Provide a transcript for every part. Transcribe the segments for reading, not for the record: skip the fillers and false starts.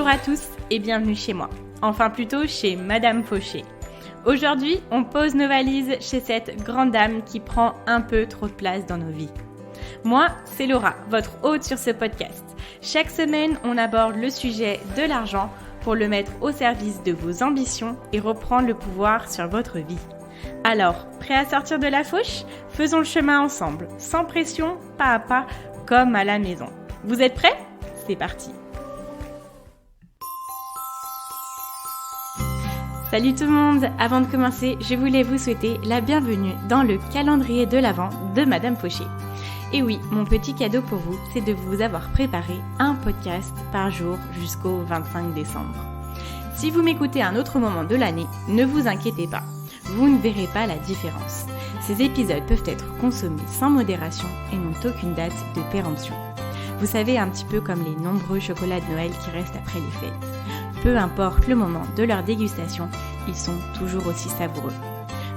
Bonjour à tous et bienvenue chez moi. Enfin plutôt chez Madame Fauché. Aujourd'hui, on pose nos valises chez cette grande dame qui prend un peu trop de place dans nos vies. Moi, c'est Laura, votre hôte sur ce podcast. Chaque semaine, on aborde le sujet de l'argent pour le mettre au service de vos ambitions et reprendre le pouvoir sur votre vie. Alors, prêt à sortir de la fauche ? Faisons le chemin ensemble, sans pression, pas à pas, comme à la maison. Vous êtes prêts ? C'est parti. Salut tout le monde! Avant de commencer, je voulais vous souhaiter la bienvenue dans le calendrier de l'Avent de Madame Fauché. Et oui, mon petit cadeau pour vous, c'est de vous avoir préparé un podcast par jour jusqu'au 25 décembre. Si vous m'écoutez à un autre moment de l'année, ne vous inquiétez pas, vous ne verrez pas la différence. Ces épisodes peuvent être consommés sans modération et n'ont aucune date de péremption. Vous savez, un petit peu comme les nombreux chocolats de Noël qui restent après les fêtes. Peu importe le moment de leur dégustation, ils sont toujours aussi savoureux.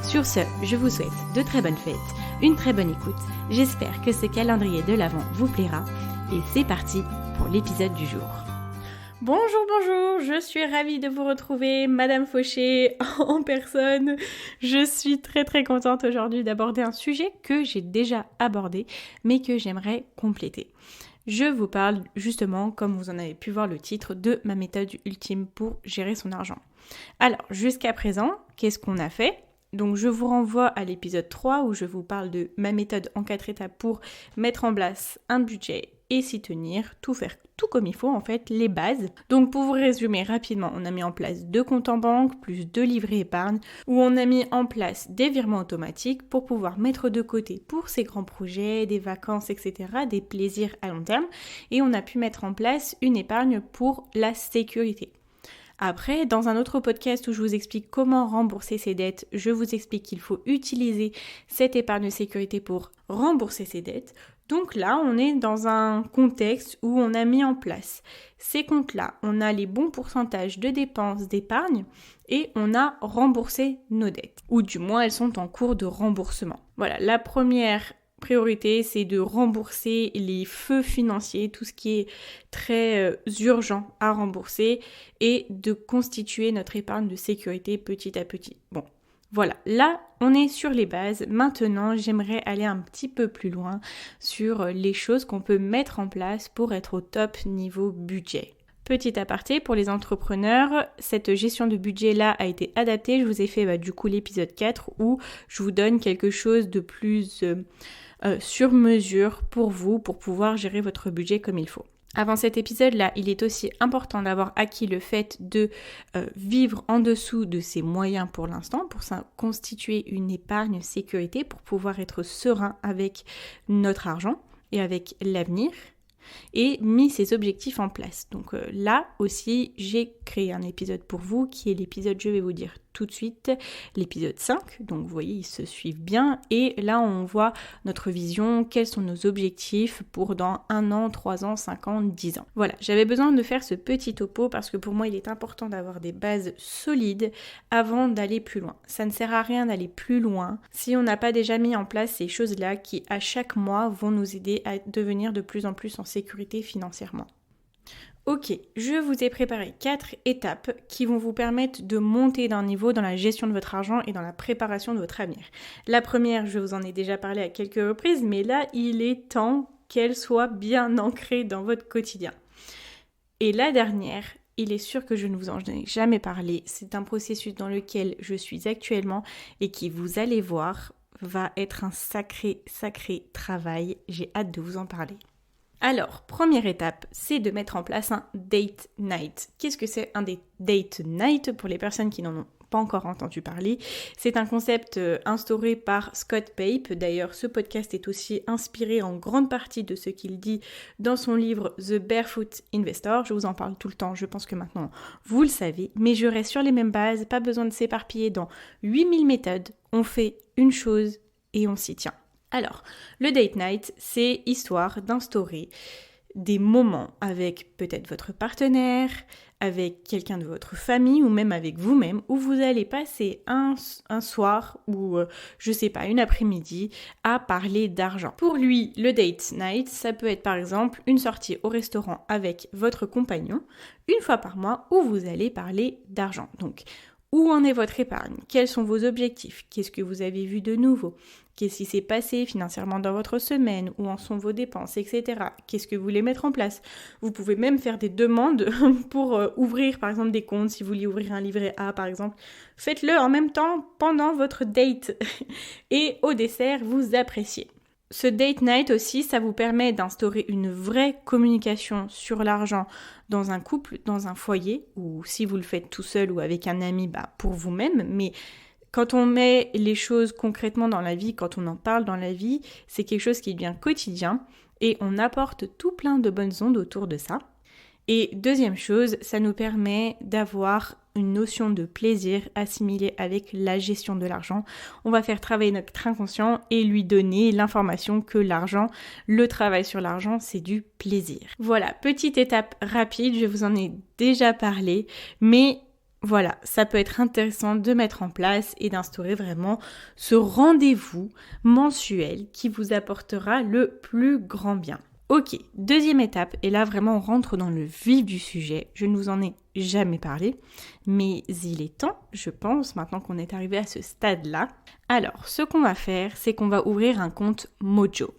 Sur ce, je vous souhaite de très bonnes fêtes, une très bonne écoute. J'espère que ce calendrier de l'Avent vous plaira. Et c'est parti pour l'épisode du jour. Bonjour, je suis ravie de vous retrouver, Madame Fauché en personne. Je suis très contente aujourd'hui d'aborder un sujet que j'ai déjà abordé, mais que j'aimerais compléter. Je vous parle justement, comme vous en avez pu voir le titre, de ma méthode ultime pour gérer son argent. Alors, jusqu'à présent, qu'est-ce qu'on a fait ? Donc, je vous renvoie à l'épisode 3 où je vous parle de ma méthode en 4 étapes pour mettre en place un budget et s'y tenir, tout faire tout comme il faut en fait, les bases. Donc pour vous résumer rapidement, on a mis en place 2 comptes en banque plus 2 livrets épargne où on a mis en place des virements automatiques pour pouvoir mettre de côté pour ces grands projets, des vacances, etc., des plaisirs à long terme et on a pu mettre en place une épargne pour la sécurité. Après, dans un autre podcast où je vous explique comment rembourser ses dettes, je vous explique qu'il faut utiliser cette épargne de sécurité pour rembourser ses dettes. Donc là, on est dans un contexte où on a mis en place ces comptes-là. On a les bons pourcentages de dépenses d'épargne et on a remboursé nos dettes. Ou du moins, elles sont en cours de remboursement. Voilà, la première priorité, c'est de rembourser les feux financiers, tout ce qui est très urgent à rembourser et de constituer notre épargne de sécurité petit à petit. Bon, voilà, là, on est sur les bases. Maintenant, j'aimerais aller un petit peu plus loin sur les choses qu'on peut mettre en place pour être au top niveau budget. Petit aparté, pour les entrepreneurs, cette gestion de budget-là a été adaptée. Je vous ai fait du coup l'épisode 4 où je vous donne quelque chose de plus sur mesure pour vous, pour pouvoir gérer votre budget comme il faut. Avant cet épisode-là, il est aussi important d'avoir acquis le fait de vivre en dessous de ses moyens pour l'instant, pour constituer une épargne sécurité, pour pouvoir être serein avec notre argent et avec l'avenir, et mis ses objectifs en place. Donc là aussi, j'ai créé un épisode pour vous qui est l'épisode, je vais vous dire tout de suite, l'épisode 5. Donc vous voyez, ils se suivent bien. Et là, on voit notre vision, quels sont nos objectifs pour dans 1 an, 3 ans, 5 ans, 10 ans. Voilà, j'avais besoin de faire ce petit topo parce que pour moi, il est important d'avoir des bases solides avant d'aller plus loin. Ça ne sert à rien d'aller plus loin si on n'a pas déjà mis en place ces choses-là qui, à chaque mois, vont nous aider à devenir de plus en plus en sécurité financièrement. Ok, je vous ai préparé 4 étapes qui vont vous permettre de monter d'un niveau dans la gestion de votre argent et dans la préparation de votre avenir. La première, je vous en ai déjà parlé à quelques reprises, mais là, il est temps qu'elle soit bien ancrée dans votre quotidien. Et la dernière, il est sûr que je ne vous en ai jamais parlé, c'est un processus dans lequel je suis actuellement et qui, vous allez voir, va être un sacré travail. J'ai hâte de vous en parler. Alors, première étape, c'est de mettre en place un date night. Qu'est-ce que c'est un date night pour les personnes qui n'en ont pas encore entendu parler? C'est un concept instauré par Scott Pape. D'ailleurs, ce podcast est aussi inspiré en grande partie de ce qu'il dit dans son livre The Barefoot Investor. Je vous en parle tout le temps, je pense que maintenant vous le savez, mais je reste sur les mêmes bases, pas besoin de s'éparpiller dans 8000 méthodes. On fait une chose et on s'y tient. Alors, le date night, c'est histoire d'instaurer des moments avec peut-être votre partenaire, avec quelqu'un de votre famille ou même avec vous-même où vous allez passer un soir ou je sais pas, une après-midi à parler d'argent. Pour lui, le date night, ça peut être par exemple une sortie au restaurant avec votre compagnon une fois par mois où vous allez parler d'argent. Donc, où en est votre épargne? Quels sont vos objectifs? Qu'est-ce que vous avez vu de nouveau? Qu'est-ce qui s'est passé financièrement dans votre semaine? Où en sont vos dépenses, etc. Qu'est-ce que vous voulez mettre en place? Vous pouvez même faire des demandes pour ouvrir par exemple des comptes. Si vous voulez ouvrir un livret A par exemple, faites-le en même temps pendant votre date. Et au dessert, vous appréciez. Ce date night aussi, ça vous permet d'instaurer une vraie communication sur l'argent dans un couple, dans un foyer, ou si vous le faites tout seul ou avec un ami, pour vous-même. Mais quand on met les choses concrètement dans la vie, quand on en parle dans la vie, c'est quelque chose qui devient quotidien et on apporte tout plein de bonnes ondes autour de ça. Et deuxième chose, ça nous permet d'avoir une notion de plaisir assimilée avec la gestion de l'argent. On va faire travailler notre inconscient et lui donner l'information que l'argent, le travail sur l'argent, c'est du plaisir. Voilà, petite étape rapide, je vous en ai déjà parlé, mais voilà, ça peut être intéressant de mettre en place et d'instaurer vraiment ce rendez-vous mensuel qui vous apportera le plus grand bien. Ok, deuxième étape, et là vraiment on rentre dans le vif du sujet, je ne vous en ai jamais parlé, mais il est temps, je pense, maintenant qu'on est arrivé à ce stade-là. Alors, ce qu'on va faire, c'est qu'on va ouvrir un compte Mojo.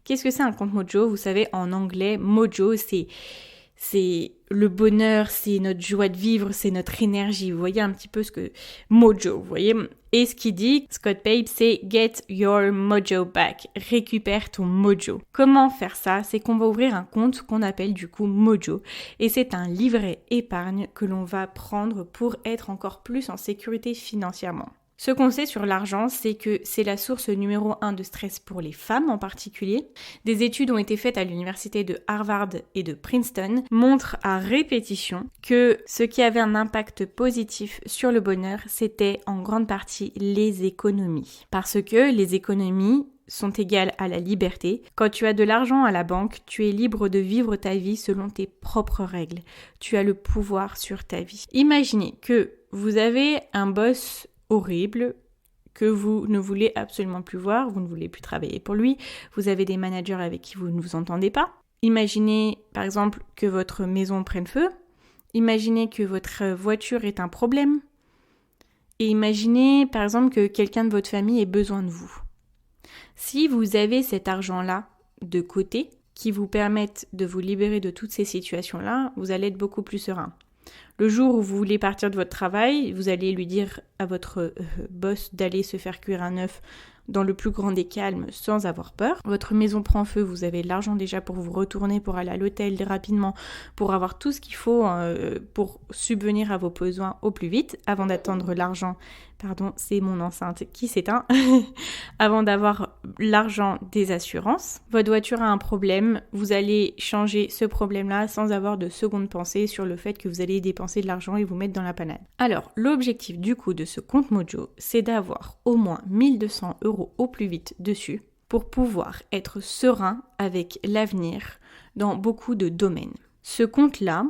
Qu'est-ce que c'est un compte Mojo? Vous savez, en anglais, Mojo, c'est le bonheur, c'est notre joie de vivre, c'est notre énergie. Vous voyez un petit peu ce que... Mojo, vous voyez? Et ce qu'il dit, Scott Pape, c'est « Get your mojo back ». Récupère ton mojo. Comment faire ça? C'est qu'on va ouvrir un compte qu'on appelle du coup Mojo. Et c'est un livret épargne que l'on va prendre pour être encore plus en sécurité financièrement. Ce qu'on sait sur l'argent, c'est que c'est la source numéro 1 de stress pour les femmes en particulier. Des études ont été faites à l'université de Harvard et de Princeton montrent à répétition que ce qui avait un impact positif sur le bonheur, c'était en grande partie les économies. Parce que les économies sont égales à la liberté. Quand tu as de l'argent à la banque, tu es libre de vivre ta vie selon tes propres règles. Tu as le pouvoir sur ta vie. Imaginez que vous avez un boss horrible que vous ne voulez absolument plus voir, vous ne voulez plus travailler pour lui, vous avez des managers avec qui vous ne vous entendez pas. Imaginez par exemple que votre maison prenne feu, imaginez que votre voiture est un problème, et imaginez par exemple que quelqu'un de votre famille ait besoin de vous. Si vous avez cet argent-là de côté, qui vous permettent de vous libérer de toutes ces situations-là, vous allez être beaucoup plus serein. Le jour où vous voulez partir de votre travail, vous allez lui dire à votre boss d'aller se faire cuire un œuf dans le plus grand des calmes sans avoir peur. Votre maison prend feu, vous avez l'argent déjà pour vous retourner, pour aller à l'hôtel rapidement, pour avoir tout ce qu'il faut pour subvenir à vos besoins au plus vite, avant d'attendre l'argent. Pardon, c'est mon enceinte qui s'éteint. Avant d'avoir l'argent des assurances. Votre voiture a un problème, vous allez changer ce problème-là sans avoir de seconde pensée sur le fait que vous allez dépenser de l'argent et vous mettre dans la panade. Alors, l'objectif du coup de ce compte Mojo, c'est d'avoir au moins 1 200 € au plus vite dessus pour pouvoir être serein avec l'avenir dans beaucoup de domaines. Ce compte-là,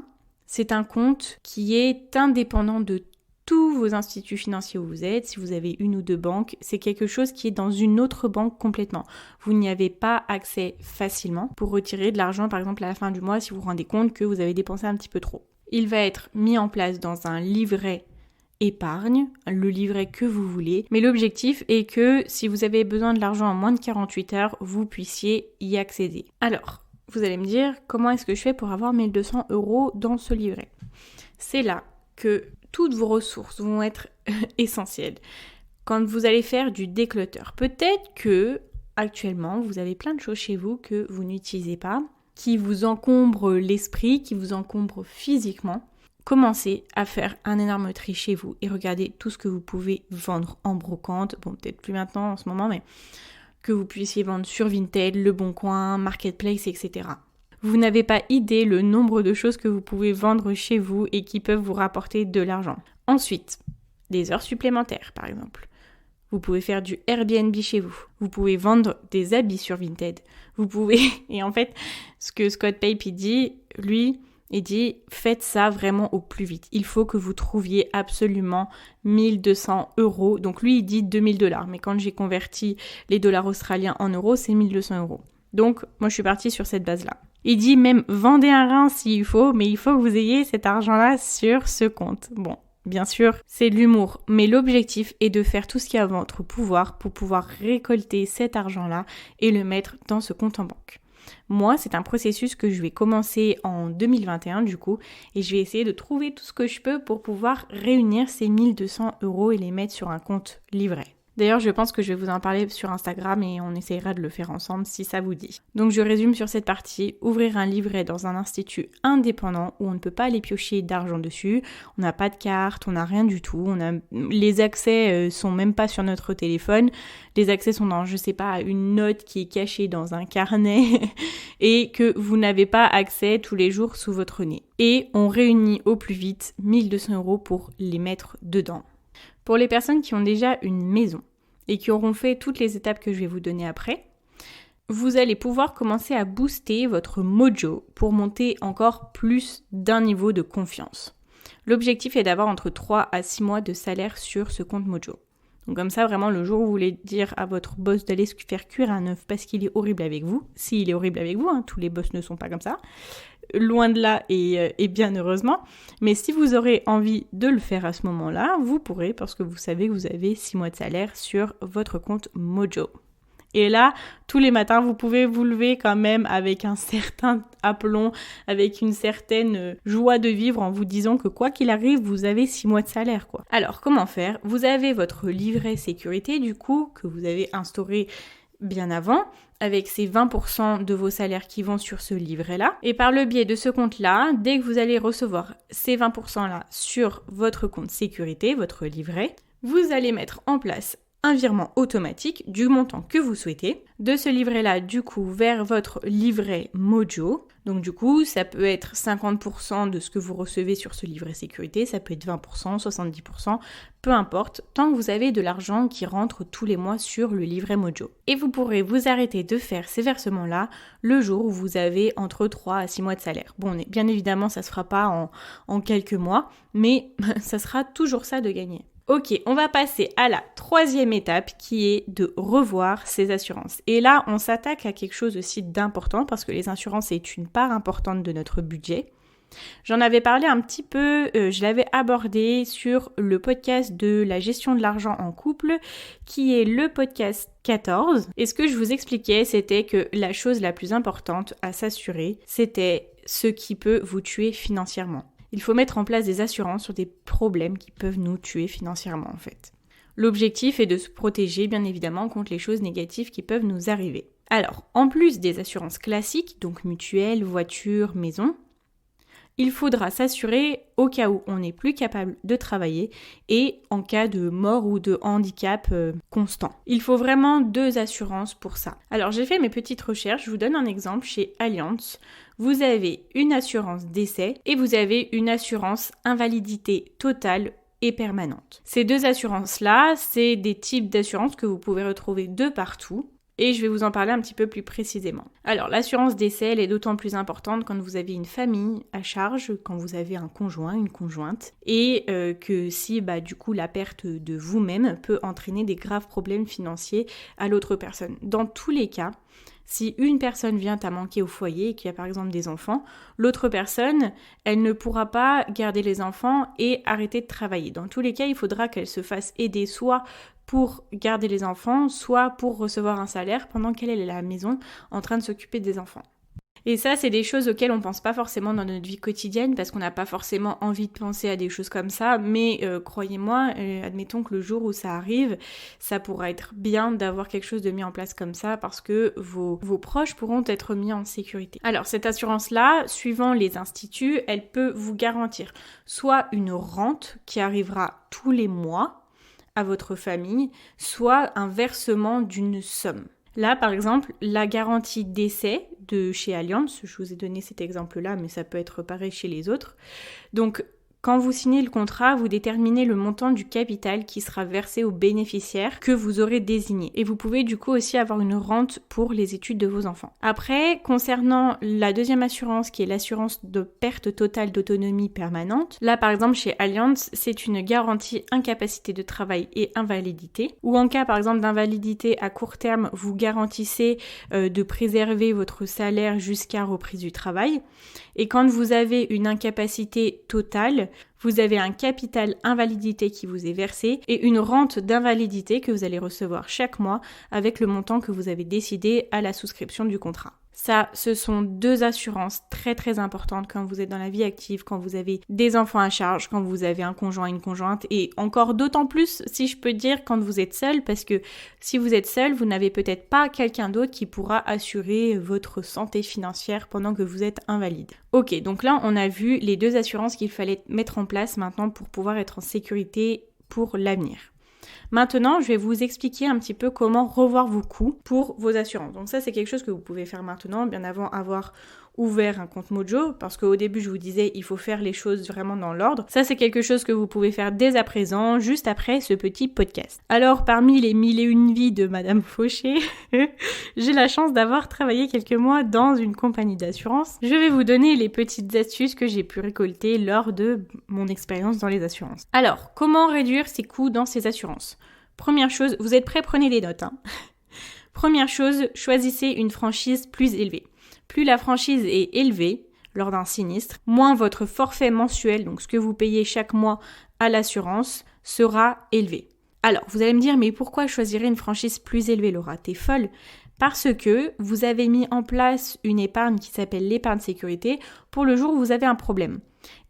c'est un compte qui est indépendant de tous vos instituts financiers où vous êtes, si vous avez 1 ou 2 banques, c'est quelque chose qui est dans une autre banque complètement. Vous n'y avez pas accès facilement pour retirer de l'argent, par exemple à la fin du mois, si vous vous rendez compte que vous avez dépensé un petit peu trop. Il va être mis en place dans un livret épargne, le livret que vous voulez, mais l'objectif est que si vous avez besoin de l'argent en moins de 48 heures, vous puissiez y accéder. Alors, vous allez me dire, comment est-ce que je fais pour avoir 1 200 € dans ce livret? C'est là que toutes vos ressources vont être essentielles. Quand vous allez faire du déclutter, peut-être que actuellement vous avez plein de choses chez vous que vous n'utilisez pas, qui vous encombrent l'esprit, qui vous encombrent physiquement. Commencez à faire un énorme tri chez vous et regardez tout ce que vous pouvez vendre en brocante, bon peut-être plus maintenant en ce moment, mais que vous puissiez vendre sur Vinted, Le Bon Coin, Marketplace, etc. Vous n'avez pas idée le nombre de choses que vous pouvez vendre chez vous et qui peuvent vous rapporter de l'argent. Ensuite, des heures supplémentaires par exemple. Vous pouvez faire du Airbnb chez vous. Vous pouvez vendre des habits sur Vinted. Vous pouvez... Et en fait, ce que Scott Pape il dit, lui, il dit faites ça vraiment au plus vite. Il faut que vous trouviez absolument 1200 €. Donc lui, il dit 2000 $. Mais quand j'ai converti les dollars australiens en euros, c'est 1200 €. Donc moi, je suis partie sur cette base-là. Il dit même vendez un rein s'il faut, mais il faut que vous ayez cet argent-là sur ce compte. Bon. Bien sûr, c'est de l'humour, mais l'objectif est de faire tout ce qui est à votre pouvoir pour pouvoir récolter cet argent-là et le mettre dans ce compte en banque. Moi, c'est un processus que je vais commencer en 2021 du coup, et je vais essayer de trouver tout ce que je peux pour pouvoir réunir ces 1200 € et les mettre sur un compte livret. D'ailleurs, je pense que je vais vous en parler sur Instagram et on essaiera de le faire ensemble si ça vous dit. Donc je résume sur cette partie, ouvrir un livret dans un institut indépendant où on ne peut pas aller piocher d'argent dessus, on n'a pas de carte, on n'a rien du tout, les accès sont même pas sur notre téléphone, les accès sont dans, je sais pas, une note qui est cachée dans un carnet et que vous n'avez pas accès tous les jours sous votre nez. Et on réunit au plus vite 1200 € pour les mettre dedans. Pour les personnes qui ont déjà une maison et qui auront fait toutes les étapes que je vais vous donner après, vous allez pouvoir commencer à booster votre mojo pour monter encore plus d'un niveau de confiance. L'objectif est d'avoir entre 3 à 6 mois de salaire sur ce compte mojo. Donc comme ça, vraiment, le jour où vous voulez dire à votre boss d'aller se faire cuire un œuf parce qu'il est horrible avec vous, s'il est horrible avec vous, tous les boss ne sont pas comme ça, loin de là et bien heureusement, mais si vous aurez envie de le faire à ce moment-là, vous pourrez parce que vous savez que vous avez 6 mois de salaire sur votre compte mojo. Et là, tous les matins, vous pouvez vous lever quand même avec un certain aplomb, avec une certaine joie de vivre en vous disant que quoi qu'il arrive, vous avez 6 mois de salaire, quoi. Alors, comment faire ? Vous avez votre livret sécurité, du coup, que vous avez instauré bien avant, avec ces 20% de vos salaires qui vont sur ce livret-là. Et par le biais de ce compte-là, dès que vous allez recevoir ces 20%-là sur votre compte sécurité, votre livret, vous allez mettre en place un virement automatique du montant que vous souhaitez, de ce livret-là du coup vers votre livret Mojo. Donc du coup, ça peut être 50% de ce que vous recevez sur ce livret sécurité, ça peut être 20%, 70%, peu importe, tant que vous avez de l'argent qui rentre tous les mois sur le livret Mojo. Et vous pourrez vous arrêter de faire ces versements-là le jour où vous avez entre 3 à 6 mois de salaire. Bon, bien évidemment, ça ne se fera pas en quelques mois, mais ça sera toujours ça de gagner. Ok, on va passer à la troisième étape qui est de revoir ses assurances. Et là, on s'attaque à quelque chose aussi d'important parce que les assurances, c'est une part importante de notre budget. J'en avais parlé un petit peu, je l'avais abordé sur le podcast de la gestion de l'argent en couple, qui est le podcast 14. Et ce que je vous expliquais, c'était que la chose la plus importante à s'assurer, c'était ce qui peut vous tuer financièrement. Il faut mettre en place des assurances sur des problèmes qui peuvent nous tuer financièrement en fait. L'objectif est de se protéger bien évidemment contre les choses négatives qui peuvent nous arriver. Alors, en plus des assurances classiques, donc mutuelles, voiture, maison, il faudra s'assurer au cas où on n'est plus capable de travailler et en cas de mort ou de handicap constant. Il faut vraiment 2 assurances pour ça. Alors j'ai fait mes petites recherches, je vous donne un exemple chez Allianz. Vous avez une assurance décès et vous avez une assurance invalidité totale et permanente. Ces 2 assurances-là, c'est des types d'assurances que vous pouvez retrouver de partout. Et je vais vous en parler un petit peu plus précisément. Alors, l'assurance décès, elle est d'autant plus importante quand vous avez une famille à charge, quand vous avez un conjoint, une conjointe, et que si, du coup, la perte de vous-même peut entraîner des graves problèmes financiers à l'autre personne. Dans tous les cas, si une personne vient à manquer au foyer et qu'il y a par exemple des enfants, l'autre personne, elle ne pourra pas garder les enfants et arrêter de travailler. Dans tous les cas, il faudra qu'elle se fasse aider soit pour garder les enfants, soit pour recevoir un salaire pendant qu'elle est à la maison en train de s'occuper des enfants. Et ça, c'est des choses auxquelles on pense pas forcément dans notre vie quotidienne parce qu'on n'a pas forcément envie de penser à des choses comme ça, mais croyez-moi, admettons que le jour où ça arrive, ça pourra être bien d'avoir quelque chose de mis en place comme ça parce que vos proches pourront être mis en sécurité. Alors cette assurance-là, suivant les instituts, elle peut vous garantir soit une rente qui arrivera tous les mois à votre famille, soit un versement d'une somme. Là, par exemple, la garantie décès de chez Allianz, je vous ai donné cet exemple-là, mais ça peut être pareil chez les autres. Donc, Quand vous signez le contrat, vous déterminez le montant du capital qui sera versé aux bénéficiaires que vous aurez désigné. Et vous pouvez du coup aussi avoir une rente pour les études de vos enfants. Après, concernant la deuxième assurance qui est l'assurance de perte totale d'autonomie permanente, là par exemple chez Allianz, c'est une garantie incapacité de travail et invalidité. Ou en cas par exemple d'invalidité à court terme, vous garantissez de préserver votre salaire jusqu'à reprise du travail. Et quand vous avez une incapacité totale, vous avez un capital invalidité qui vous est versé et une rente d'invalidité que vous allez recevoir chaque mois avec le montant que vous avez décidé à la souscription du contrat. Ça, ce sont deux assurances très très importantes quand vous êtes dans la vie active, quand vous avez des enfants à charge, quand vous avez un conjoint, une conjointe et encore d'autant plus, si je peux dire, quand vous êtes seul parce que si vous êtes seul, vous n'avez peut-être pas quelqu'un d'autre qui pourra assurer votre santé financière pendant que vous êtes invalide. Ok, donc là, on a vu les deux assurances qu'il fallait mettre en place maintenant pour pouvoir être en sécurité pour l'avenir. Maintenant, je vais vous expliquer un petit peu comment revoir vos coûts pour vos assurances. Donc ça, c'est quelque chose que vous pouvez faire maintenant, bien avant avoir ouvert un compte Mojo, parce qu'au début, je vous disais, il faut faire les choses vraiment dans l'ordre. Ça, c'est quelque chose que vous pouvez faire dès à présent, juste après ce petit podcast. Alors, parmi les 1001 vies de Madame Fauché, j'ai la chance d'avoir travaillé quelques mois dans une compagnie d'assurance. Je vais vous donner les petites astuces que j'ai pu récolter lors de mon expérience dans les assurances. Alors, comment réduire ses coûts dans ces assurances ? Première chose, vous êtes prêts, prenez les notes. Première chose, choisissez une franchise plus élevée. Plus la franchise est élevée lors d'un sinistre, moins votre forfait mensuel, donc ce que vous payez chaque mois à l'assurance, sera élevé. Alors, vous allez me dire, mais pourquoi choisir une franchise plus élevée, Laura ? T'es folle ? Parce que vous avez mis en place une épargne qui s'appelle l'épargne sécurité pour le jour où vous avez un problème.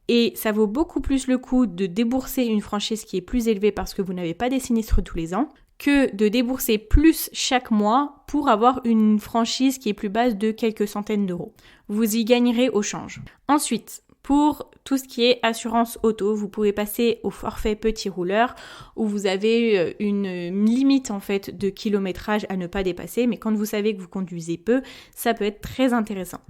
Et ça vaut beaucoup plus le coup de débourser une franchise qui est plus élevée parce que vous n'avez pas des sinistres tous les ans que de débourser plus chaque mois pour avoir une franchise qui est plus basse de quelques centaines d'euros. Vous y gagnerez au change. Ensuite, pour tout ce qui est assurance auto, vous pouvez passer au forfait petit rouleur où vous avez une limite en fait de kilométrage à ne pas dépasser, mais quand vous savez que vous conduisez peu, ça peut être très intéressant.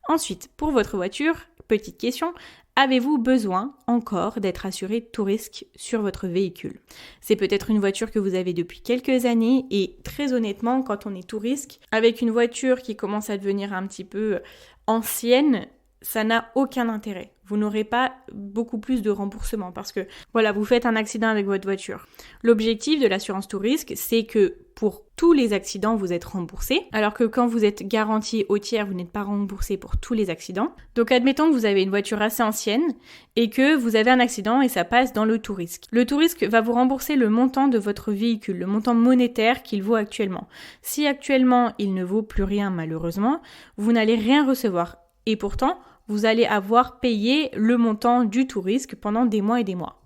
Ensuite, pour votre voiture, petite question, avez-vous besoin encore d'être assuré tout risque sur votre véhicule ? C'est peut-être une voiture que vous avez depuis quelques années et très honnêtement, quand on est tout risque, avec une voiture qui commence à devenir un petit peu ancienne, ça n'a aucun intérêt. Vous n'aurez pas beaucoup plus de remboursement parce que voilà, vous faites un accident avec votre voiture. L'objectif de l'assurance tout risque, c'est que pour tous les accidents, vous êtes remboursé, alors que quand vous êtes garanti au tiers, vous n'êtes pas remboursé pour tous les accidents. Donc admettons que vous avez une voiture assez ancienne et que vous avez un accident et ça passe dans le tout risque. Le tout risque va vous rembourser le montant de votre véhicule, le montant monétaire qu'il vaut actuellement. Si actuellement il ne vaut plus rien malheureusement, vous n'allez rien recevoir. Et pourtant, vous allez avoir payé le montant du tout risque pendant des mois et des mois.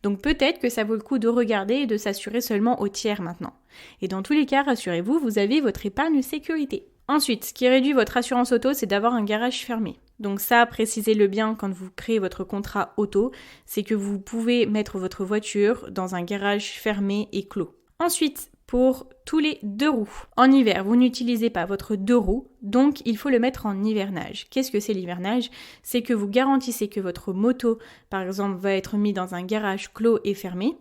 Donc peut-être que ça vaut le coup de regarder et de s'assurer seulement au tiers maintenant. Et dans tous les cas, rassurez-vous, vous avez votre épargne sécurité. Ensuite, ce qui réduit votre assurance auto, c'est d'avoir un garage fermé. Donc ça, précisez-le bien quand vous créez votre contrat auto, c'est que vous pouvez mettre votre voiture dans un garage fermé et clos. Ensuite, pour tous les 2 roues. En hiver, vous n'utilisez pas votre 2 roues, donc il faut le mettre en hivernage. Qu'est-ce que c'est l'hivernage ? C'est que vous garantissez que votre moto, par exemple, va être mise dans un garage clos et fermé,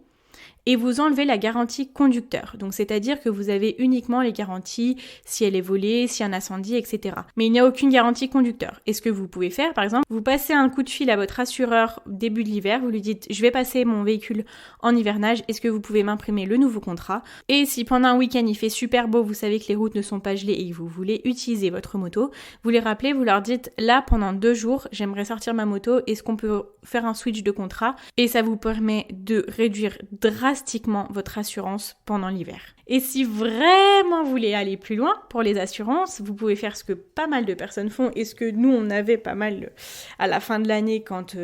et vous enlevez la garantie conducteur. Donc c'est-à-dire que vous avez uniquement les garanties si elle est volée, si un incendie, etc. Mais il n'y a aucune garantie conducteur. Et ce que vous pouvez faire, par exemple, vous passez un coup de fil à votre assureur début de l'hiver, vous lui dites « Je vais passer mon véhicule en hivernage, est-ce que vous pouvez m'imprimer le nouveau contrat ?» Et si pendant un week-end il fait super beau, vous savez que les routes ne sont pas gelées et que vous voulez utiliser votre moto, vous les rappelez, vous leur dites « Là, pendant 2 jours, j'aimerais sortir ma moto, est-ce qu'on peut faire un switch de contrat ?» Et ça vous permet de réduire drastiquement votre assurance pendant l'hiver. Et si vraiment vous voulez aller plus loin pour les assurances, vous pouvez faire ce que pas mal de personnes font et ce que nous on avait pas mal à la fin de l'année quand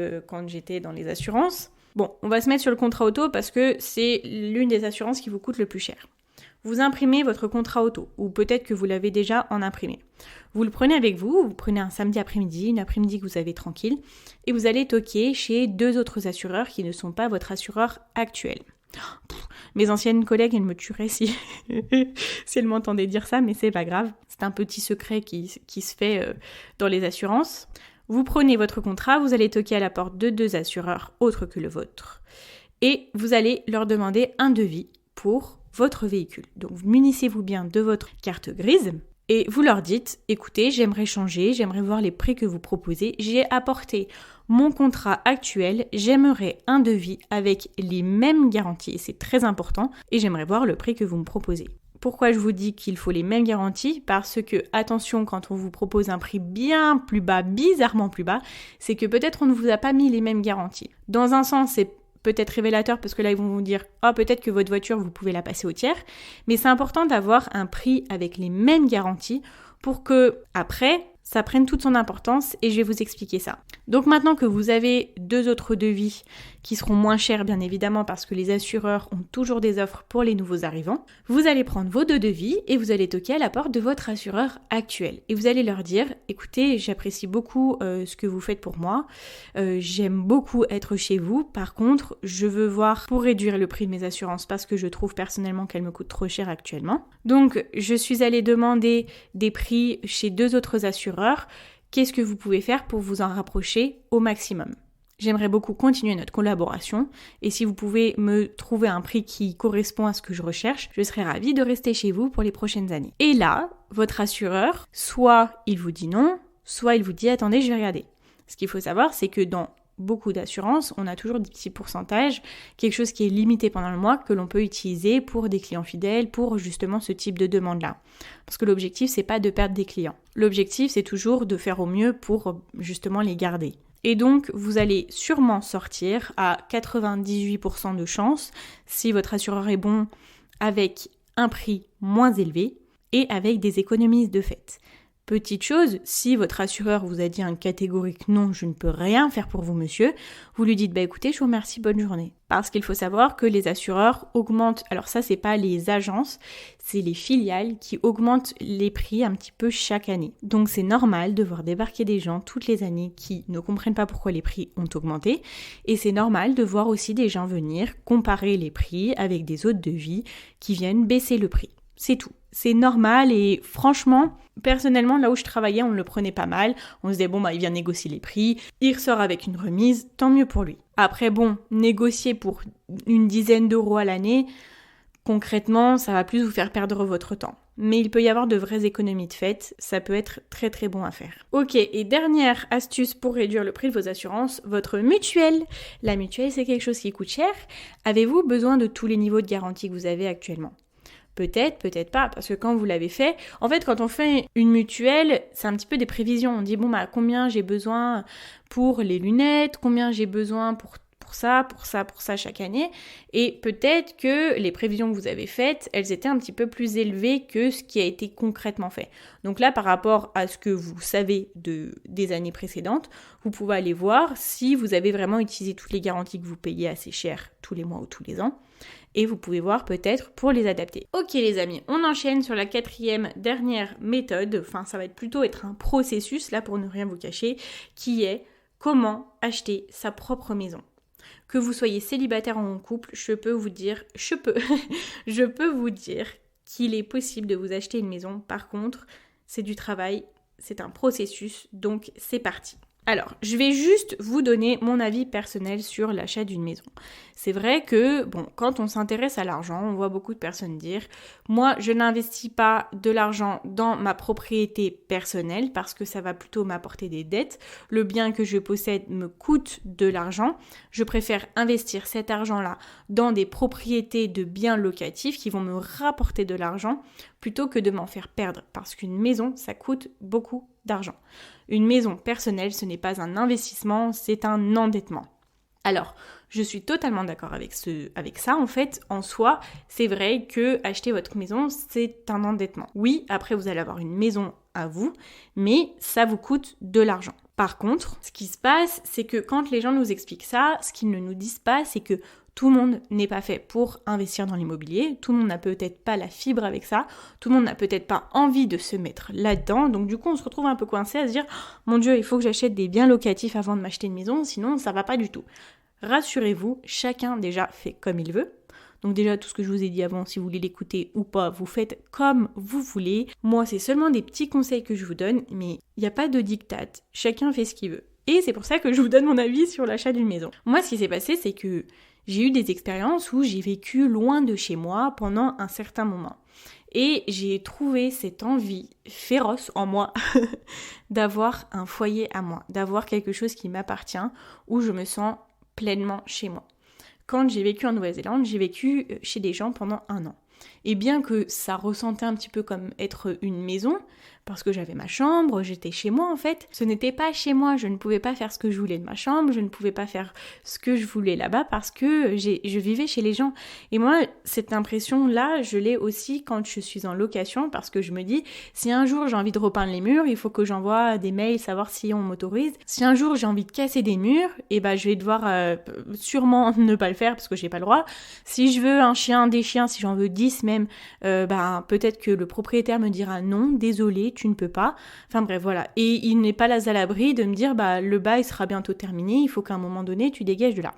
j'étais dans les assurances. Bon, on va se mettre sur le contrat auto parce que c'est l'une des assurances qui vous coûte le plus cher. Vous imprimez votre contrat auto, ou peut-être que vous l'avez déjà en imprimé. Vous le prenez avec vous, vous prenez un samedi après-midi, une après-midi que vous avez tranquille, et vous allez toquer chez 2 autres assureurs qui ne sont pas votre assureur actuel. Mes anciennes collègues, elles me tueraient si elles m'entendaient dire ça, mais c'est pas grave. C'est un petit secret qui se fait dans les assurances. Vous prenez votre contrat, vous allez toquer à la porte de 2 assureurs autres que le vôtre et vous allez leur demander un devis pour votre véhicule. Donc munissez-vous bien de votre carte grise et vous leur dites « Écoutez, j'aimerais changer, j'aimerais voir les prix que vous proposez, j'ai apporté mon contrat actuel, j'aimerais un devis avec les mêmes garanties, et c'est très important, et j'aimerais voir le prix que vous me proposez. » Pourquoi je vous dis qu'il faut les mêmes garanties ? Parce que, attention, quand on vous propose un prix bien plus bas, bizarrement plus bas, c'est que peut-être on ne vous a pas mis les mêmes garanties. Dans un sens, c'est peut-être révélateur parce que là, ils vont vous dire « Ah, peut-être que votre voiture, vous pouvez la passer au tiers. » Mais c'est important d'avoir un prix avec les mêmes garanties pour que, après, ça prenne toute son importance et je vais vous expliquer ça. Donc maintenant que vous avez 2 autres devis qui seront moins chers bien évidemment parce que les assureurs ont toujours des offres pour les nouveaux arrivants, vous allez prendre vos 2 devis et vous allez toquer à la porte de votre assureur actuel. Et vous allez leur dire « Écoutez, j'apprécie beaucoup ce que vous faites pour moi, j'aime beaucoup être chez vous, par contre je veux voir pour réduire le prix de mes assurances parce que je trouve personnellement qu'elles me coûtent trop cher actuellement. Donc je suis allée demander des prix chez 2 autres assureurs. Qu'est-ce que vous pouvez faire pour vous en rapprocher au maximum ? J'aimerais beaucoup continuer notre collaboration et si vous pouvez me trouver un prix qui correspond à ce que je recherche, je serais ravie de rester chez vous pour les prochaines années. » Et là, votre assureur, soit il vous dit non, soit il vous dit « Attendez, je vais regarder. » Ce qu'il faut savoir, c'est que dans beaucoup d'assurances, on a toujours des petits pourcentages, quelque chose qui est limité pendant le mois que l'on peut utiliser pour des clients fidèles, pour justement ce type de demande-là. Parce que l'objectif, c'est pas de perdre des clients. L'objectif, c'est toujours de faire au mieux pour justement les garder. Et donc, vous allez sûrement sortir à 98% de chance, si votre assureur est bon, avec un prix moins élevé et avec des économies de fait. Petite chose, si votre assureur vous a dit un catégorique non, je ne peux rien faire pour vous monsieur, vous lui dites écoutez, je vous remercie, bonne journée. Parce qu'il faut savoir que les assureurs augmentent, alors ça c'est pas les agences, c'est les filiales qui augmentent les prix un petit peu chaque année. Donc c'est normal de voir débarquer des gens toutes les années qui ne comprennent pas pourquoi les prix ont augmenté et c'est normal de voir aussi des gens venir comparer les prix avec des autres devis qui viennent baisser le prix. C'est tout. C'est normal et franchement, personnellement, là où je travaillais, on le prenait pas mal. On se disait, il vient négocier les prix, il ressort avec une remise, tant mieux pour lui. Après, négocier pour une dizaine d'euros à l'année, concrètement, ça va plus vous faire perdre votre temps. Mais il peut y avoir de vraies économies de fait, ça peut être très très bon à faire. Ok, et dernière astuce pour réduire le prix de vos assurances, votre mutuelle. La mutuelle, c'est quelque chose qui coûte cher. Avez-vous besoin de tous les niveaux de garantie que vous avez actuellement ? Peut-être, peut-être pas, parce que quand vous l'avez fait, en fait, quand on fait une mutuelle, c'est un petit peu des prévisions. On dit, combien j'ai besoin pour les lunettes, combien j'ai besoin pour ça chaque année. Et peut-être que les prévisions que vous avez faites, elles étaient un petit peu plus élevées que ce qui a été concrètement fait. Donc là, par rapport à ce que vous savez des années précédentes, vous pouvez aller voir si vous avez vraiment utilisé toutes les garanties que vous payez assez cher tous les mois ou tous les ans. Et vous pouvez voir peut-être pour les adapter. Ok les amis, on enchaîne sur la 4e dernière méthode, ça va plutôt être un processus, là pour ne rien vous cacher, qui est comment acheter sa propre maison. Que vous soyez célibataire ou en couple, je peux vous dire qu'il est possible de vous acheter une maison. Par contre, c'est du travail, c'est un processus, donc c'est parti. Alors, je vais juste vous donner mon avis personnel sur l'achat d'une maison. C'est vrai que, quand on s'intéresse à l'argent, on voit beaucoup de personnes dire « Moi, je n'investis pas de l'argent dans ma propriété personnelle parce que ça va plutôt m'apporter des dettes. Le bien que je possède me coûte de l'argent. Je préfère investir cet argent-là dans des propriétés de biens locatifs qui vont me rapporter de l'argent plutôt que de m'en faire perdre parce qu'une maison, ça coûte beaucoup d'argent. Une maison personnelle, ce n'est pas un investissement, c'est un endettement. » Alors, je suis totalement d'accord avec ça. En fait, en soi, c'est vrai que acheter votre maison, c'est un endettement. Oui, après, vous allez avoir une maison à vous, mais ça vous coûte de l'argent. Par contre, ce qui se passe, c'est que quand les gens nous expliquent ça, ce qu'ils ne nous disent pas, c'est que tout le monde n'est pas fait pour investir dans l'immobilier, tout le monde n'a peut-être pas la fibre avec ça, tout le monde n'a peut-être pas envie de se mettre là-dedans, donc du coup on se retrouve un peu coincé à se dire « Mon Dieu, il faut que j'achète des biens locatifs avant de m'acheter une maison, sinon ça va pas du tout ». Rassurez-vous, chacun déjà fait comme il veut. Donc déjà, tout ce que je vous ai dit avant, si vous voulez l'écouter ou pas, vous faites comme vous voulez. Moi, c'est seulement des petits conseils que je vous donne, mais il n'y a pas de diktat. Chacun fait ce qu'il veut. Et c'est pour ça que je vous donne mon avis sur l'achat d'une maison. Moi, ce qui s'est passé, c'est que j'ai eu des expériences où j'ai vécu loin de chez moi pendant un certain moment. Et j'ai trouvé cette envie féroce en moi d'avoir un foyer à moi, d'avoir quelque chose qui m'appartient, où je me sens pleinement chez moi. Quand j'ai vécu en Nouvelle-Zélande, j'ai vécu chez des gens pendant 1 an. Et bien que ça ressentait un petit peu comme être une maison, parce que j'avais ma chambre, j'étais chez moi en fait, ce n'était pas chez moi, je ne pouvais pas faire ce que je voulais de ma chambre, je ne pouvais pas faire ce que je voulais là-bas parce que je vivais chez les gens. Et moi, cette impression-là, je l'ai aussi quand je suis en location parce que je me dis, si un jour j'ai envie de repeindre les murs, il faut que j'envoie des mails savoir si on m'autorise. Si un jour j'ai envie de casser des murs, et ben je vais devoir sûrement ne pas le faire parce que j'ai pas le droit. Si je veux un chien, des chiens, si j'en veux 10 même, peut-être que le propriétaire me dira non, désolé, tu ne peux pas. Enfin bref, voilà. Et il n'est pas là à l'abri de me dire, le bail sera bientôt terminé, il faut qu'à un moment donné, tu dégages de là.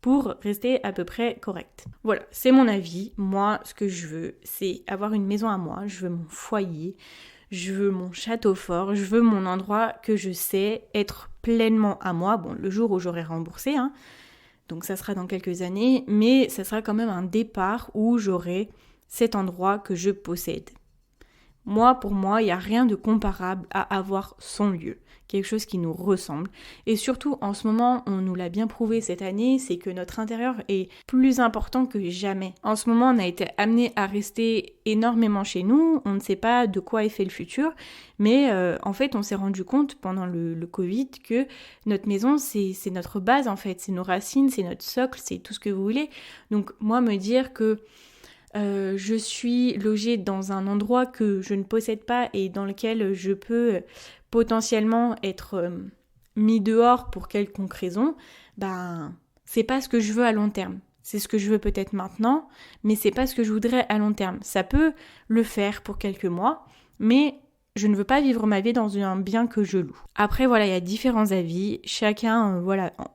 Pour rester à peu près correct. Voilà, c'est mon avis. Moi, ce que je veux, c'est avoir une maison à moi. Je veux mon foyer, je veux mon château fort, je veux mon endroit que je sais être pleinement à moi. Bon, le jour où j'aurai remboursé, donc ça sera dans quelques années, mais ça sera quand même un départ où j'aurai cet endroit que je possède. Moi, pour moi, il n'y a rien de comparable à avoir son lieu, quelque chose qui nous ressemble. Et surtout, en ce moment, on nous l'a bien prouvé cette année, c'est que notre intérieur est plus important que jamais. En ce moment, on a été amené à rester énormément chez nous, on ne sait pas de quoi est fait le futur, mais en fait, on s'est rendu compte pendant le Covid que notre maison, c'est notre base en fait, c'est nos racines, c'est notre socle, c'est tout ce que vous voulez. Donc moi, me dire que je suis logée dans un endroit que je ne possède pas et dans lequel je peux potentiellement être mis dehors pour quelconque raison, c'est pas ce que je veux à long terme. C'est ce que je veux peut-être maintenant, mais c'est pas ce que je voudrais à long terme. Ça peut le faire pour quelques mois, mais je ne veux pas vivre ma vie dans un bien que je loue. Après, voilà, il y a différents avis. Chacun,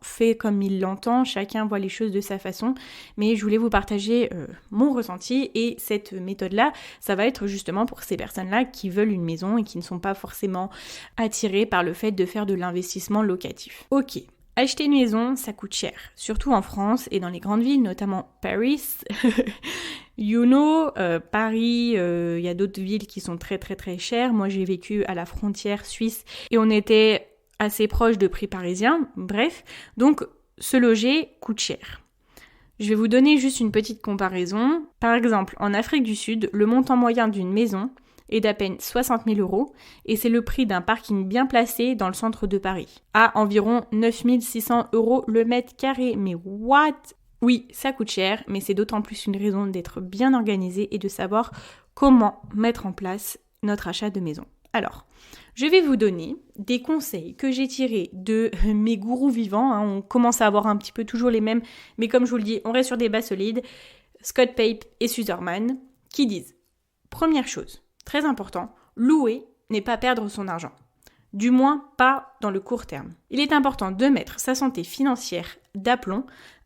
fait comme il l'entend. Chacun voit les choses de sa façon. Mais je voulais vous partager mon ressenti. Et cette méthode-là, ça va être justement pour ces personnes-là qui veulent une maison et qui ne sont pas forcément attirées par le fait de faire de l'investissement locatif. Ok. Acheter une maison, ça coûte cher, surtout en France et dans les grandes villes, notamment Paris. Paris, y a d'autres villes qui sont très très très chères. Moi, j'ai vécu à la frontière suisse et on était assez proche de prix parisiens. Bref, donc se loger coûte cher. Je vais vous donner juste une petite comparaison. Par exemple, en Afrique du Sud, le montant moyen d'une maison est d'à peine 60 000 € et c'est le prix d'un parking bien placé dans le centre de Paris, à environ 9 600 € le mètre carré. Mais what ? Oui, ça coûte cher, mais c'est d'autant plus une raison d'être bien organisé et de savoir comment mettre en place notre achat de maison. Alors, je vais vous donner des conseils que j'ai tirés de mes gourous vivants. On commence à avoir un petit peu toujours les mêmes, mais comme je vous le dis, on reste sur des bases solides. Scott Pape et Sutherman qui disent, première chose, très important, louer n'est pas perdre son argent. Du moins pas dans le court terme. Il est important de mettre sa santé financière d'aplomb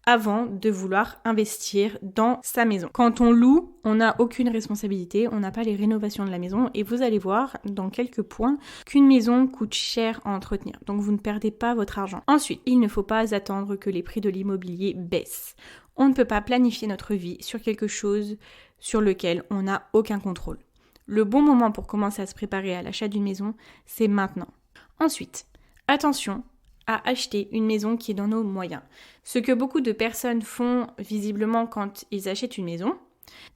avant de vouloir investir dans sa maison. Quand on loue, on n'a aucune responsabilité, on n'a pas les rénovations de la maison et vous allez voir dans quelques points qu'une maison coûte cher à entretenir. Donc vous ne perdez pas votre argent. Ensuite, il ne faut pas attendre que les prix de l'immobilier baissent. On ne peut pas planifier notre vie sur quelque chose sur lequel on n'a aucun contrôle. Le bon moment pour commencer à se préparer à l'achat d'une maison, c'est maintenant. Ensuite, attention à acheter une maison qui est dans nos moyens. Ce que beaucoup de personnes font visiblement quand ils achètent une maison,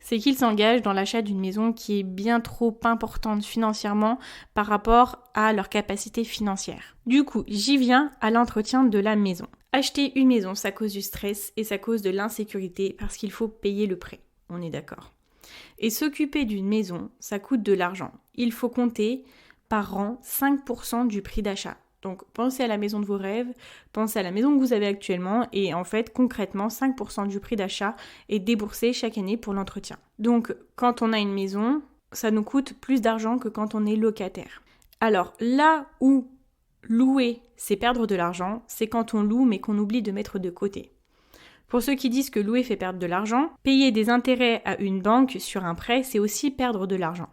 c'est qu'ils s'engagent dans l'achat d'une maison qui est bien trop importante financièrement par rapport à leur capacité financière. Du coup, j'y viens à l'entretien de la maison. Acheter une maison, ça cause du stress et ça cause de l'insécurité parce qu'il faut payer le prêt. On est d'accord. Et s'occuper d'une maison, ça coûte de l'argent. Il faut compter par an 5% du prix d'achat. Donc pensez à la maison de vos rêves, pensez à la maison que vous avez actuellement et en fait concrètement 5% du prix d'achat est déboursé chaque année pour l'entretien. Donc quand on a une maison, ça nous coûte plus d'argent que quand on est locataire. Alors là où louer c'est perdre de l'argent, c'est quand on loue mais qu'on oublie de mettre de côté. Pour ceux qui disent que louer fait perdre de l'argent, payer des intérêts à une banque sur un prêt, c'est aussi perdre de l'argent.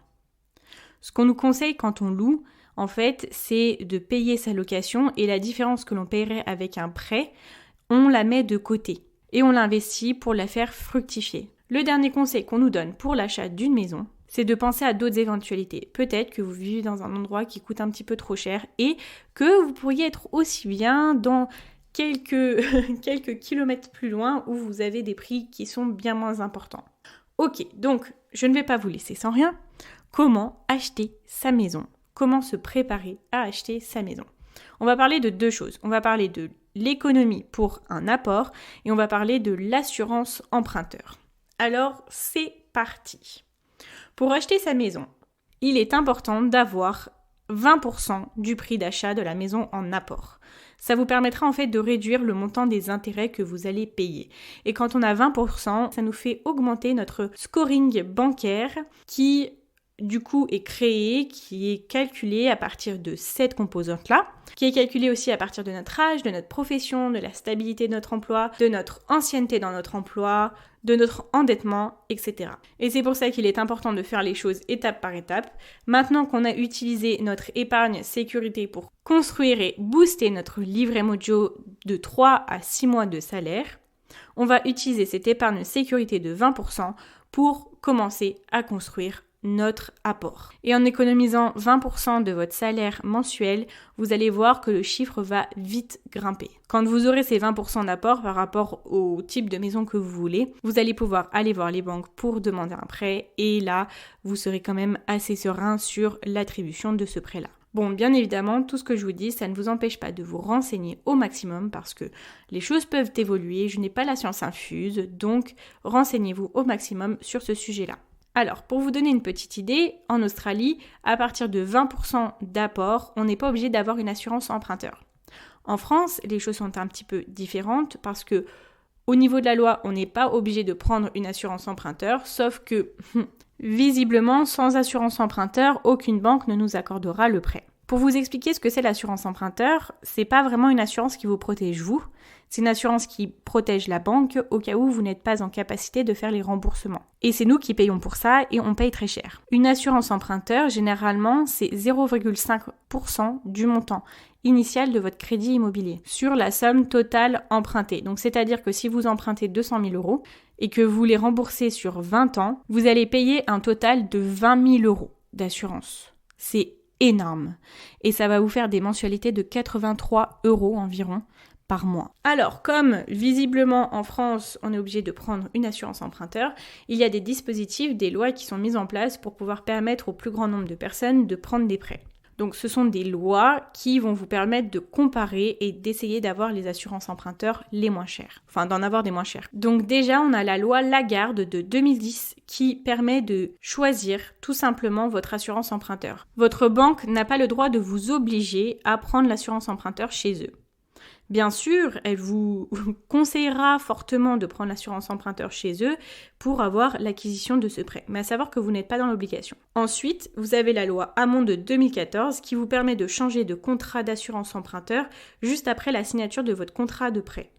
Ce qu'on nous conseille quand on loue, en fait, c'est de payer sa location et la différence que l'on paierait avec un prêt, on la met de côté et on l'investit pour la faire fructifier. Le dernier conseil qu'on nous donne pour l'achat d'une maison, c'est de penser à d'autres éventualités. Peut-être que vous vivez dans un endroit qui coûte un petit peu trop cher et que vous pourriez être aussi bien dans quelques kilomètres plus loin où vous avez des prix qui sont bien moins importants. Ok, donc je ne vais pas vous laisser sans rien. Comment acheter sa maison ? Comment se préparer à acheter sa maison ? On va parler de deux choses. On va parler de l'économie pour un apport et on va parler de l'assurance emprunteur. Alors, c'est parti. Pour acheter sa maison, il est important d'avoir 20% du prix d'achat de la maison en apport. Ça vous permettra en fait de réduire le montant des intérêts que vous allez payer. Et quand on a 20%, ça nous fait augmenter notre scoring bancaire qui du coup est créé, qui est calculé à partir de cette composante-là, qui est calculé aussi à partir de notre âge, de notre profession, de la stabilité de notre emploi, de notre ancienneté dans notre emploi, de notre endettement, etc. Et c'est pour ça qu'il est important de faire les choses étape par étape. Maintenant qu'on a utilisé notre épargne sécurité pour construire et booster notre livret Mojo de 3 à 6 mois de salaire, on va utiliser cette épargne sécurité de 20% pour commencer à construire notre apport. Et en économisant 20% de votre salaire mensuel, vous allez voir que le chiffre va vite grimper. Quand vous aurez ces 20% d'apport par rapport au type de maison que vous voulez, vous allez pouvoir aller voir les banques pour demander un prêt et là, vous serez quand même assez serein sur l'attribution de ce prêt-là. Bon, bien évidemment, tout ce que je vous dis, ça ne vous empêche pas de vous renseigner au maximum parce que les choses peuvent évoluer, je n'ai pas la science infuse, donc renseignez-vous au maximum sur ce sujet-là. Alors, pour vous donner une petite idée, en Australie, à partir de 20% d'apport, on n'est pas obligé d'avoir une assurance emprunteur. En France, les choses sont un petit peu différentes parce que au niveau de la loi, on n'est pas obligé de prendre une assurance emprunteur, sauf que, visiblement, sans assurance emprunteur, aucune banque ne nous accordera le prêt. Pour vous expliquer ce que c'est l'assurance emprunteur, c'est pas vraiment une assurance qui vous protège vous, c'est une assurance qui protège la banque au cas où vous n'êtes pas en capacité de faire les remboursements. Et c'est nous qui payons pour ça et on paye très cher. Une assurance emprunteur, généralement, c'est 0,5% du montant initial de votre crédit immobilier sur la somme totale empruntée. Donc c'est-à-dire que si vous empruntez 200 000 euros et que vous les remboursez sur 20 ans, vous allez payer un total de 20 000 euros d'assurance. C'est énorme. Et ça va vous faire des mensualités de 83 euros environ par mois. Alors, comme visiblement en France, on est obligé de prendre une assurance emprunteur, il y a des dispositifs, des lois qui sont mises en place pour pouvoir permettre au plus grand nombre de personnes de prendre des prêts. Donc ce sont des lois qui vont vous permettre de comparer et d'essayer d'avoir les assurances emprunteurs les moins chères. Enfin, d'en avoir des moins chères. Donc déjà, on a la loi Lagarde de 2010 qui permet de choisir tout simplement votre assurance emprunteur. Votre banque n'a pas le droit de vous obliger à prendre l'assurance emprunteur chez eux. Bien sûr, elle vous conseillera fortement de prendre l'assurance emprunteur chez eux pour avoir l'acquisition de ce prêt. Mais à savoir que vous n'êtes pas dans l'obligation. Ensuite, vous avez la loi Hamon de 2014 qui vous permet de changer de contrat d'assurance emprunteur juste après la signature de votre contrat de prêt.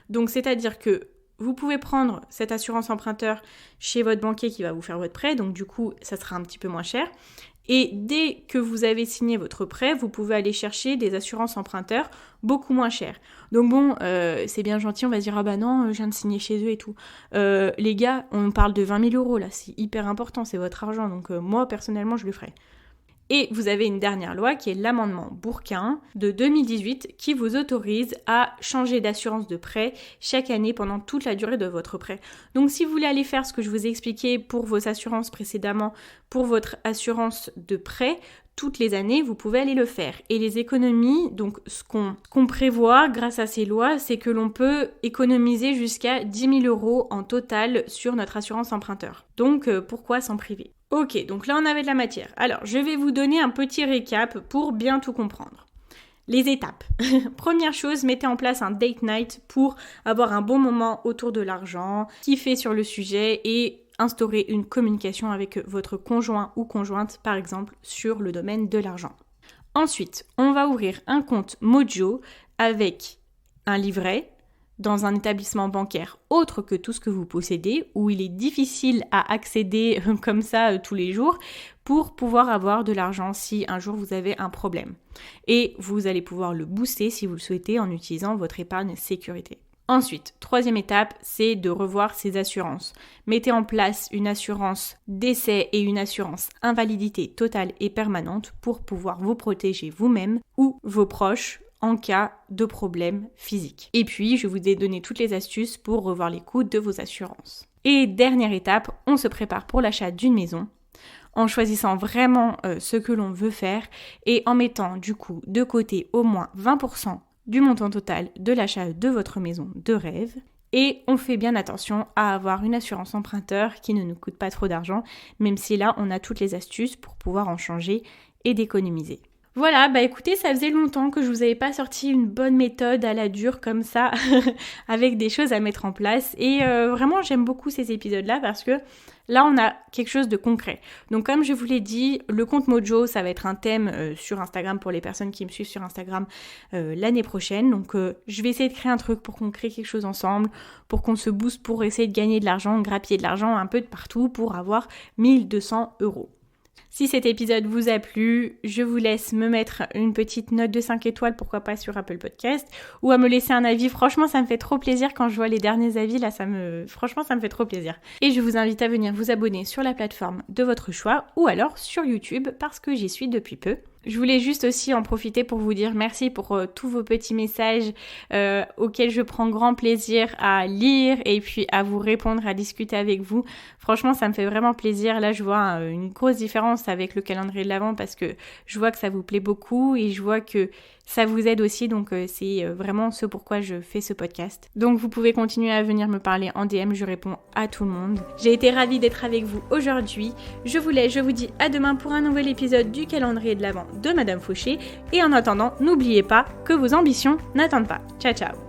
Donc, c'est-à-dire que vous pouvez prendre cette assurance emprunteur chez votre banquier qui va vous faire votre prêt, donc du coup, ça sera un petit peu moins cher. Et dès que vous avez signé votre prêt, vous pouvez aller chercher des assurances emprunteurs beaucoup moins chères. Donc bon, c'est bien gentil, on va se dire « Ah bah non, je viens de signer chez eux et tout ». Les gars, on parle de 20 000 euros là, c'est hyper important, c'est votre argent, donc moi personnellement je le ferai. Et vous avez une dernière loi qui est l'amendement Bourquin de 2018 qui vous autorise à changer d'assurance de prêt chaque année pendant toute la durée de votre prêt. Donc si vous voulez aller faire ce que je vous ai expliqué pour vos assurances précédemment, pour votre assurance de prêt, toutes les années, vous pouvez aller le faire. Et les économies, donc ce qu'on prévoit grâce à ces lois, c'est que l'on peut économiser jusqu'à 10 000 euros en total sur notre assurance emprunteur. Donc pourquoi s'en priver ? Ok, donc là on avait de la matière. Alors, je vais vous donner un petit récap pour bien tout comprendre. Les étapes. Première chose, mettez en place un date night pour avoir un bon moment autour de l'argent, kiffer sur le sujet et instaurer une communication avec votre conjoint ou conjointe, par exemple, sur le domaine de l'argent. Ensuite, on va ouvrir un compte Mojo avec un livret, dans un établissement bancaire autre que tout ce que vous possédez, où il est difficile à accéder comme ça tous les jours, pour pouvoir avoir de l'argent si un jour vous avez un problème. Et vous allez pouvoir le booster si vous le souhaitez en utilisant votre épargne sécurité. Ensuite, troisième étape, c'est de revoir ses assurances. Mettez en place une assurance décès et une assurance invalidité totale et permanente pour pouvoir vous protéger vous-même ou vos proches en cas de problème physique. Et puis, je vous ai donné toutes les astuces pour revoir les coûts de vos assurances. Et dernière étape, on se prépare pour l'achat d'une maison en choisissant vraiment ce que l'on veut faire et en mettant du coup de côté au moins 20% du montant total de l'achat de votre maison de rêve. Et on fait bien attention à avoir une assurance emprunteur qui ne nous coûte pas trop d'argent, même si là on a toutes les astuces pour pouvoir en changer et d'économiser. Voilà, écoutez, ça faisait longtemps que je vous avais pas sorti une bonne méthode à la dure comme ça, avec des choses à mettre en place. Et vraiment, j'aime beaucoup ces épisodes-là parce que là, on a quelque chose de concret. Donc comme je vous l'ai dit, le compte Mojo, ça va être un thème sur Instagram pour les personnes qui me suivent sur Instagram l'année prochaine. Donc je vais essayer de créer un truc pour qu'on crée quelque chose ensemble, pour qu'on se booste, pour essayer de gagner de l'argent, grappiller de l'argent un peu de partout pour avoir 1200 €. Si cet épisode vous a plu, je vous laisse me mettre une petite note de 5 étoiles, pourquoi pas sur Apple Podcast, ou à me laisser un avis. Franchement, ça me fait trop plaisir quand je vois les derniers avis, là, franchement, ça me fait trop plaisir. Et je vous invite à venir vous abonner sur la plateforme de votre choix, ou alors sur YouTube, parce que j'y suis depuis peu. Je voulais juste aussi en profiter pour vous dire merci pour tous vos petits messages auxquels je prends grand plaisir à lire et puis à vous répondre, à discuter avec vous. Franchement, ça me fait vraiment plaisir. Là, je vois une grosse différence avec le calendrier de l'Avent parce que je vois que ça vous plaît beaucoup et je vois que ça vous aide aussi. Donc, c'est vraiment ce pourquoi je fais ce podcast. Donc, vous pouvez continuer à venir me parler en DM. Je réponds à tout le monde. J'ai été ravie d'être avec vous aujourd'hui. Je vous laisse. Je vous dis à demain pour un nouvel épisode du calendrier de l'Avent de Madame Fauché. Et en attendant, n'oubliez pas que vos ambitions n'attendent pas. Ciao, ciao!